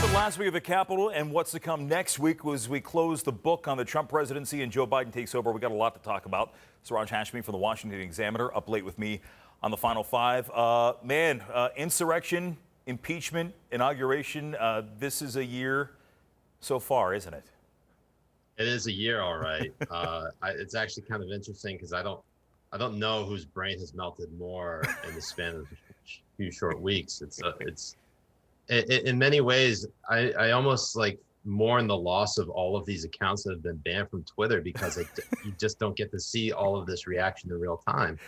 happened last week at the Capitol and what's to come next week was we close the book on the Trump presidency and Joe Biden takes over. We got a lot to talk about. Siraj Hashmi from the Washington Examiner up late with me on the Final Five. Insurrection, impeachment, inauguration. This is a year so far, isn't it? It is a year, all right. It's actually kind of interesting because I don't know whose brain has melted more in the span of a few short weeks. In many ways, I almost like mourn the loss of all of these accounts that have been banned from Twitter because you just don't get to see all of this reaction in real time.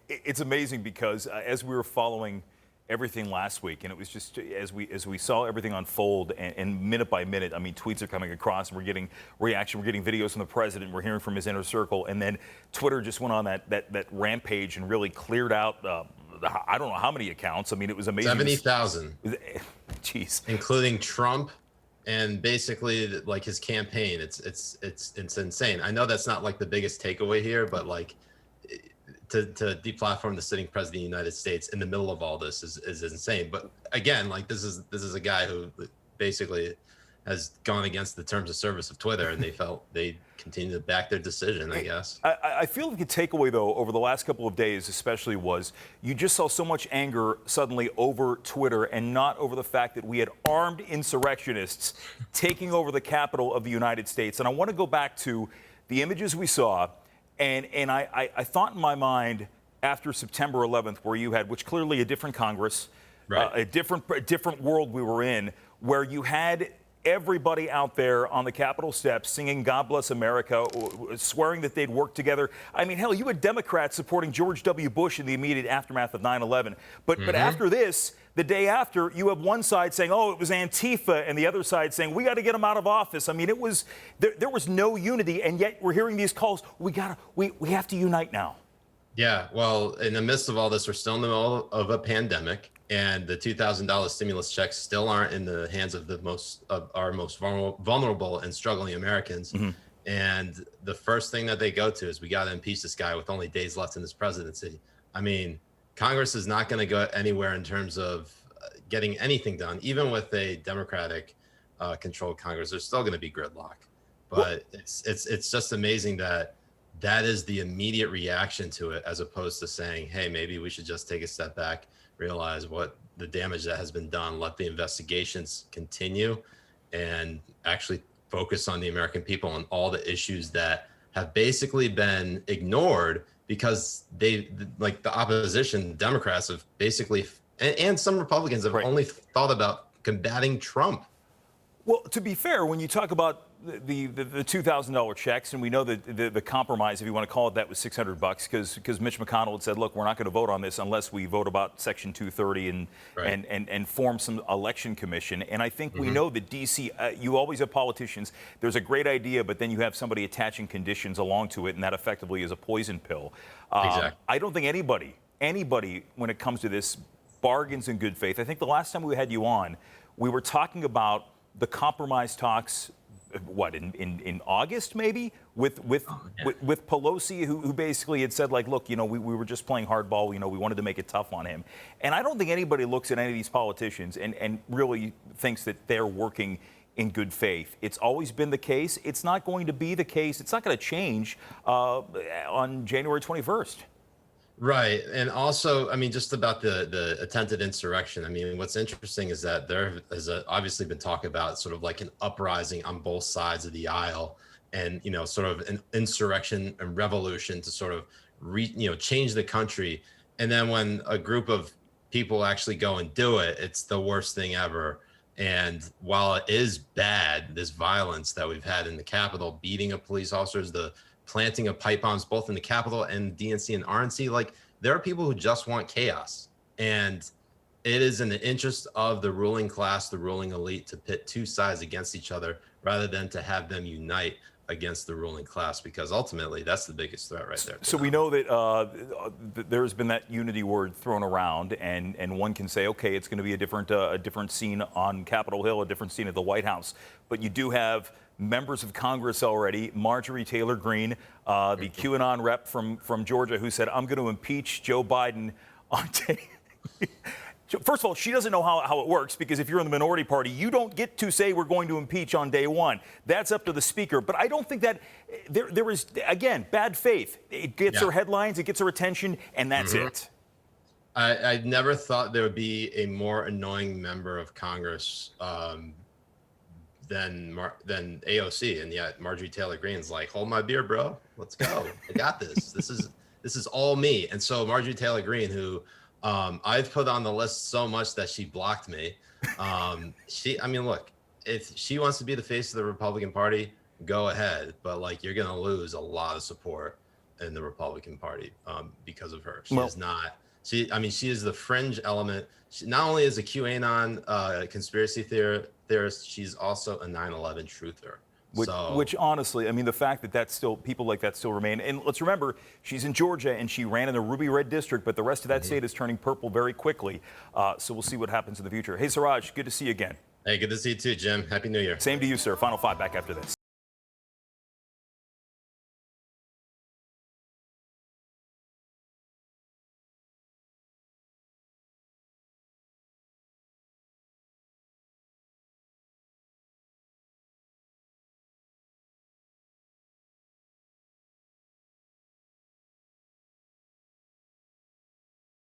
It's amazing because as we were following everything last week, and it was just as we saw everything unfold, and minute by minute, I mean, tweets are coming across, and we're getting reaction, we're getting videos from the president, we're hearing from his inner circle, and then Twitter just went on that rampage and really cleared out. I don't know how many accounts. I mean, it was amazing. 70,000. Jeez. Including Trump and basically like his campaign. It's insane. I know that's not like the biggest takeaway here, but like to deplatform the sitting president of the United States in the middle of all this is insane. But again, like this is a guy who basically has gone against the terms of service of Twitter, and they continue to back their decision, I guess. I feel like the takeaway, though, over the last couple of days especially was you just saw so much anger suddenly over Twitter and not over the fact that we had armed insurrectionists taking over the Capitol of the United States. And I want to go back to the images we saw, and I thought in my mind after September 11th, where you had, which clearly a different Congress, right. a different world we were in, where you had everybody out there on the Capitol steps singing God Bless America, swearing that they'd work together. I mean, hell, you had Democrats supporting George W. Bush in the immediate aftermath of 9/11. But after this, the day after, you have one side saying, oh, it was Antifa, and the other side saying, we got to get him out of office. I mean, it was there was no unity, and yet we're hearing these calls. We have to unite now. Yeah, well, in the midst of all this, we're still in the middle of a pandemic. And the $2,000 stimulus checks still aren't in the hands of our most vulnerable and struggling Americans. Mm-hmm. And the first thing that they go to is we got to impeach this guy with only days left in his presidency. I mean, Congress is not going to go anywhere in terms of getting anything done. Even with a Democratic controlled Congress, there's still going to be gridlock. But it's just amazing that is the immediate reaction to it, as opposed to saying, hey, maybe we should just take a step back, realize what the damage that has been done, let the investigations continue, and actually focus on the American people and all the issues that have basically been ignored because like the opposition, Democrats have basically, and some Republicans have only thought about combating Trump. Well, to be fair, when you talk about the $2,000 checks, and we know that the compromise, if you want to call it that, was $600 because Mitch McConnell had said, look, we're not going to vote on this unless we vote about Section 230 and form some election commission. And I think we know that D.C., you always have politicians, there's a great idea, but then you have somebody attaching conditions along to it, and that effectively is a poison pill. Exactly. I don't think anybody, when it comes to this, bargains in good faith. I think the last time we had you on, we were talking about the compromise talks, in August maybe, with Pelosi, who basically had said, like, look, we were just playing hardball, we wanted to make it tough on him. And I don't think anybody looks at any of these politicians and really thinks that they're working in good faith. It's always been the case. It's not going to be the case. It's not going to change on January 21st. Right. And also, I mean, just about the attempted insurrection. I mean, what's interesting is that there has obviously been talk about sort of like an uprising on both sides of the aisle and, sort of an insurrection and revolution to sort of, change the country. And then when a group of people actually go and do it, it's the worst thing ever. And while it is bad, this violence that we've had in the Capitol, beating of police officers, the planting of pipe bombs both in the Capitol and DNC and RNC, like there are people who just want chaos. And it is in the interest of the ruling class, the ruling elite, to pit two sides against each other rather than to have them unite against the ruling class, because ultimately that's the biggest threat right there. So we know that there's been that unity word thrown around, and one can say, okay, it's going to be a different scene on Capitol Hill, a different scene at the White House. But you do have members of Congress already, Marjorie Taylor Greene, the QAnon rep from Georgia, who said, I'm going to impeach Joe Biden on tape. First of all, she doesn't know how it works, because if you're in the minority party, you don't get to say we're going to impeach on day one. That's up to the speaker. But I don't think that there is, again, bad faith. It gets her headlines, it gets her attention, and that's it. I never thought there would be a more annoying member of Congress than AOC, and yet Marjorie Taylor Greene's like, hold my beer, bro. Let's go. I got this. This is all me. And so Marjorie Taylor Greene, who I've put on the list so much that she blocked me. I mean, look, if she wants to be the face of the Republican Party, go ahead. But like, you're going to lose a lot of support in the Republican Party because of her. She is not. She is the fringe element. She not only is a QAnon conspiracy theorist, she's also a 9/11 truther. Which honestly, I mean, the fact that that's still, people like that still remain. And let's remember, she's in Georgia and she ran in the ruby red district, but the rest of that state is turning purple very quickly. So we'll see what happens in the future. Hey, Siraj, good to see you again. Hey, good to see you too, Jim. Happy New Year. Same to you, sir. Final 5 back after this.